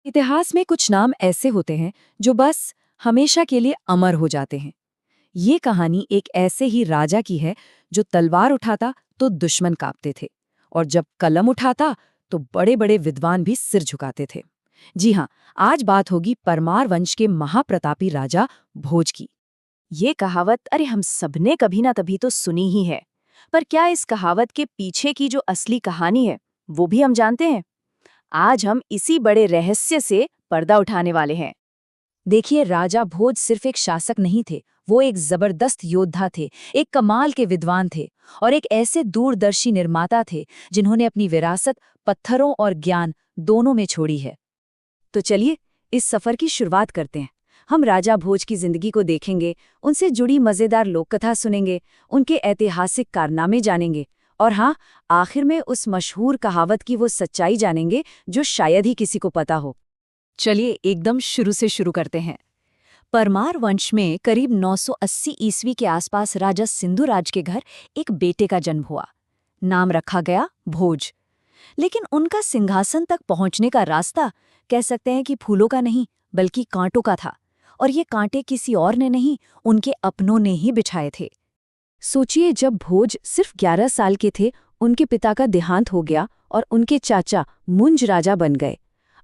इतिहास में कुछ नाम ऐसे होते हैं जो बस हमेशा के लिए अमर हो जाते हैं। ये कहानी एक ऐसे ही राजा की है जो तलवार उठाता तो दुश्मन कांपते थे, और जब कलम उठाता तो बड़े बड़े विद्वान भी सिर झुकाते थे। जी हाँ, आज बात होगी परमार वंश के महाप्रतापी राजा भोज की। ये कहावत अरे हम सबने कभी ना कभी तो सुनी ही है। पर क्या इस कहावत के पीछे की जो असली कहानी है वो भी हम जानते हैं? आज हम इसी बड़े रहस्य से पर्दा उठाने वाले हैं। देखिए, राजा भोज सिर्फ एक शासक नहीं थे, वो एक जबरदस्त योद्धा थे, एक कमाल के विद्वान थे और एक ऐसे दूरदर्शी निर्माता थे जिन्होंने अपनी विरासत पत्थरों और ज्ञान दोनों में छोड़ी है। तो चलिए इस सफर की शुरुआत करते हैं। हम राजा भोज की जिंदगी को देखेंगे, उनसे जुड़ी मजेदार लोककथा सुनेंगे, उनके ऐतिहासिक कारनामे जानेंगे और हाँ, आखिर में उस मशहूर कहावत की वो सच्चाई जानेंगे जो शायद ही किसी को पता हो। चलिए एकदम शुरू से शुरू करते हैं। परमार वंश में करीब 980 ईस्वी के आसपास राजा सिंधुराज के घर एक बेटे का जन्म हुआ। नाम रखा गया भोज। लेकिन उनका सिंहासन तक पहुंचने का रास्ता कह सकते हैं कि फूलों का नहीं बल्कि कांटों का था, और ये कांटे किसी और ने नहीं, उनके अपनों ने ही बिछाए थे। सोचिए, जब भोज सिर्फ 11 साल के थे, उनके पिता का देहांत हो गया और उनके चाचा मुंज राजा बन गए।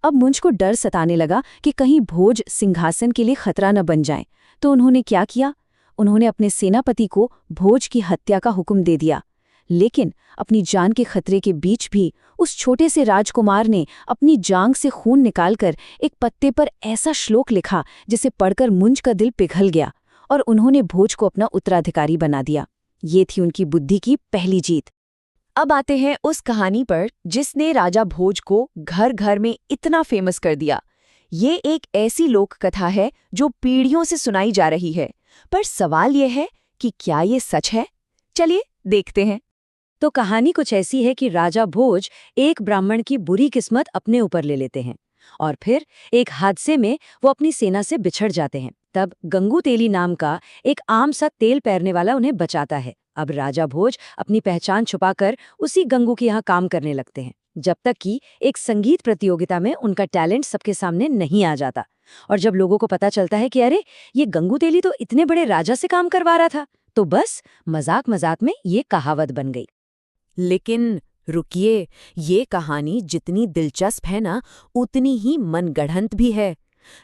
अब मुंज को डर सताने लगा कि कहीं भोज सिंहासन के लिए खतरा न बन जाए। तो उन्होंने क्या किया? उन्होंने अपने सेनापति को भोज की हत्या का हुक्म दे दिया। लेकिन अपनी जान के खतरे के बीच भी उस छोटे से राजकुमार ने अपनी जांग से खून निकालकर एक पत्ते पर ऐसा श्लोक लिखा जिसे पढ़कर मुंज का दिल पिघल गया, और उन्होंने भोज को अपना उत्तराधिकारी बना दिया। ये थी उनकी बुद्धि की पहली जीत। अब आते हैं उस कहानी पर जिसने राजा भोज को घर घर में इतना फेमस कर दिया। ये एक ऐसी लोक कथा है जो पीढ़ियों से सुनाई जा रही है, पर सवाल यह है कि क्या ये सच है? चलिए देखते हैं। तो कहानी कुछ ऐसी है कि राजा भोज एक ब्राह्मण की बुरी किस्मत अपने ऊपर ले लेते हैं, और फिर एक हादसे में वो अपनी सेना से बिछड़ जाते हैं। तब गंगू तेली नाम का एक आम सा तेल पैरने वाला उन्हें बचाता है। अब राजा भोज अपनी पहचान छुपाकर उसी गंगू के यहाँ काम करने लगते हैं, जब तक कि एक संगीत प्रतियोगिता में उनका टैलेंट सबके सामने नहीं आ जाता। और जब लोगों को पता चलता है कि अरे, ये गंगू तेली तो इतने बड़े राजा से काम करवा रहा था, तो बस मजाक मजाक में ये कहावत बन गई। लेकिन रुकिए, ये कहानी जितनी दिलचस्प है ना, उतनी ही मनगढ़ंत भी है।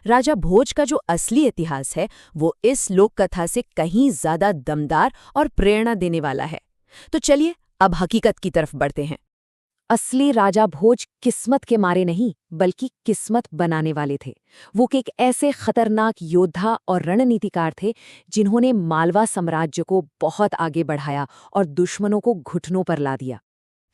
राजा भोज का जो असली इतिहास है वो इस लोक कथा से कहीं ज्यादा दमदार और प्रेरणा देने वाला है। तो चलिए अब हकीकत की तरफ बढ़ते हैं। असली राजा भोज किस्मत के मारे नहीं बल्कि किस्मत बनाने वाले थे। वो एक ऐसे खतरनाक योद्धा और रणनीतिकार थे जिन्होंने मालवा साम्राज्य को बहुत आगे बढ़ाया और दुश्मनों को घुटनों पर ला दिया।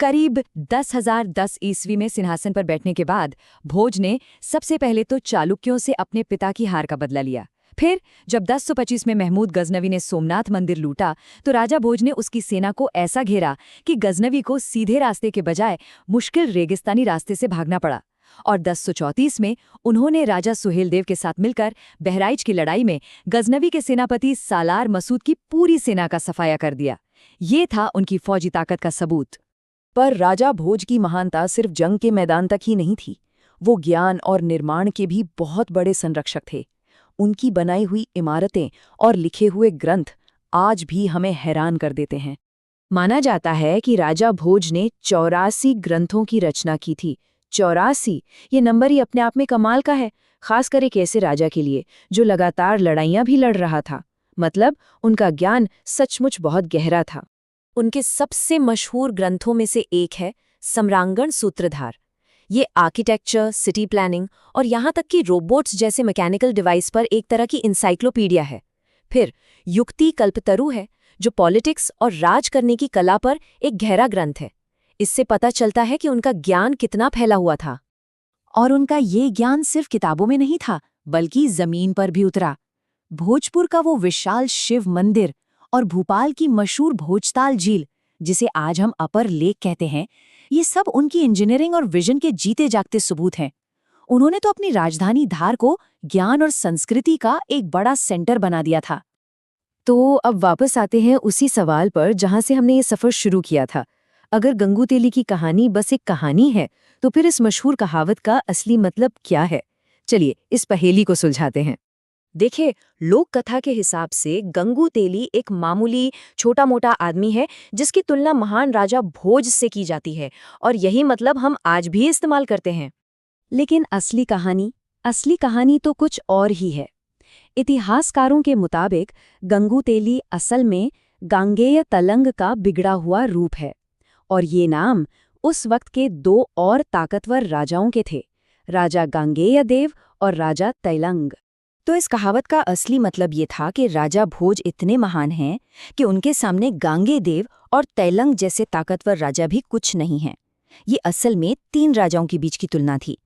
करीब 10,010 ईस्वी में सिंहासन पर बैठने के बाद भोज ने सबसे पहले तो चालुक्यों से अपने पिता की हार का बदला लिया। फिर जब 1025 में महमूद गजनवी ने सोमनाथ मंदिर लूटा, तो राजा भोज ने उसकी सेना को ऐसा घेरा कि गजनवी को सीधे रास्ते के बजाय मुश्किल रेगिस्तानी रास्ते से भागना पड़ा। और 1034 में उन्होंने राजा सुहेलदेव के साथ मिलकर बहराइच की लड़ाई में गजनवी के सेनापति सालार मसूद की पूरी सेना का सफाया कर दिया। ये था उनकी फौजी ताकत का सबूत। पर राजा भोज की महानता सिर्फ जंग के मैदान तक ही नहीं थी, वो ज्ञान और निर्माण के भी बहुत बड़े संरक्षक थे। उनकी बनाई हुई इमारतें और लिखे हुए ग्रंथ आज भी हमें हैरान कर देते हैं। माना जाता है कि राजा भोज ने 84 ग्रंथों की रचना की थी। 84! ये नंबर ही अपने आप में कमाल का है, खासकर एक ऐसे राजा के लिए जो लगातार लड़ाइयाँ भी लड़ रहा था। मतलब उनका ज्ञान सचमुच बहुत गहरा था। उनके सबसे मशहूर ग्रंथों में से एक है सम्रांगण सूत्रधार। ये आर्किटेक्चर, सिटी प्लानिंग और यहाँ तक कि रोबोट्स जैसे मैकेनिकल डिवाइस पर एक तरह की इंसाइक्लोपीडिया है। फिर युक्ति कल्पतरु है, जो पॉलिटिक्स और राज करने की कला पर एक गहरा ग्रंथ है। इससे पता चलता है कि उनका ज्ञान कितना फैला हुआ था। और उनका ये ज्ञान सिर्फ किताबों में नहीं था, बल्कि जमीन पर भी उतरा। भोजपुर का वो विशाल शिव मंदिर और भोपाल की मशहूर भोजताल झील, जिसे आज हम अपर लेक कहते हैं, ये सब उनकी इंजीनियरिंग और विजन के जीते जागते सबूत हैं। उन्होंने तो अपनी राजधानी धार को ज्ञान और संस्कृति का एक बड़ा सेंटर बना दिया था। तो अब वापस आते हैं उसी सवाल पर जहां से हमने ये सफर शुरू किया था। अगर गंगू तेली की कहानी बस एक कहानी है, तो फिर इस मशहूर कहावत का असली मतलब क्या है? चलिए इस पहेली को सुलझाते हैं। देखिए, लोक कथा के हिसाब से गंगू तेली एक मामूली छोटा मोटा आदमी है जिसकी तुलना महान राजा भोज से की जाती है, और यही मतलब हम आज भी इस्तेमाल करते हैं। लेकिन असली कहानी तो कुछ और ही है। इतिहासकारों के मुताबिक गंगू तेली असल में गांगेय तलंग का बिगड़ा हुआ रूप है, और ये नाम उस वक्त के 2 और ताकतवर राजाओं के थे, राजा गांगेय देव और राजा तैलंग। तो इस कहावत का असली मतलब ये था कि राजा भोज इतने महान हैं कि उनके सामने गांगे देव और तैलंग जैसे ताकतवर राजा भी कुछ नहीं हैं। ये असल में 3 राजाओं के बीच की तुलना थी।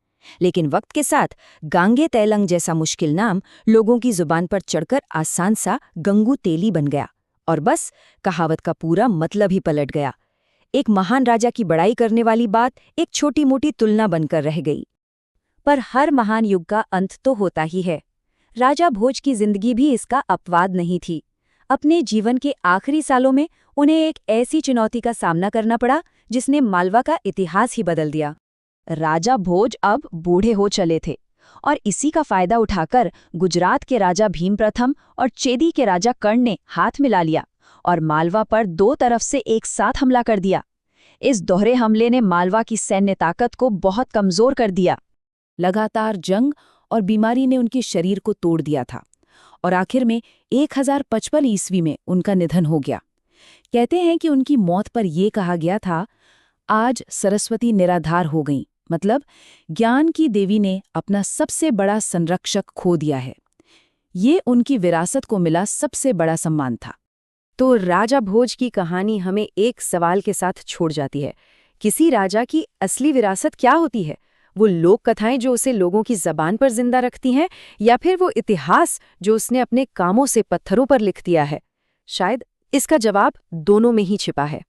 लेकिन वक्त के साथ गांगे तैलंग जैसा मुश्किल नाम लोगों की जुबान पर चढ़कर आसान सा गंगू तेली बन गया, और बस कहावत का पूरा मतलब ही पलट गया। एक महान राजा की बड़ाई करने वाली बात एक छोटी मोटी तुलना बनकर रह गई। पर हर महान युग का अंत तो होता ही है। राजा भोज की जिंदगी भी इसका अपवाद नहीं थी। अपने जीवन के आखिरी सालों में उन्हें एक ऐसी चुनौती का सामना करना पड़ा जिसने मालवा का इतिहास ही बदल दिया। राजा भोज अब बूढ़े हो चले थे, और इसी का फायदा उठाकर गुजरात के राजा भीम प्रथम और चेदी के राजा कर्ण ने हाथ मिला लिया और मालवा पर 2 तरफ से एक साथ हमला कर दिया। इस दोहरे हमले ने मालवा की सैन्य ताकत को बहुत कमजोर कर दिया। लगातार जंग और बीमारी ने उनके शरीर को तोड़ दिया था, और आखिर में 1055 ईस्वी में उनका निधन हो गया। कहते हैं कि उनकी मौत पर यह कहा गया था, आज सरस्वती निराधार हो गईं, मतलब ज्ञान की देवी ने अपना सबसे बड़ा संरक्षक खो दिया है। ये उनकी विरासत को मिला सबसे बड़ा सम्मान था। तो राजा भोज की कहानी हमें एक सवाल के साथ छोड़ जाती है, किसी राजा की असली विरासत क्या होती है? वो लोक कथाएं जो उसे लोगों की जबान पर जिंदा रखती हैं, या फिर वो इतिहास जो उसने अपने कामों से पत्थरों पर लिख दिया है? शायद इसका जवाब दोनों में ही छिपा है।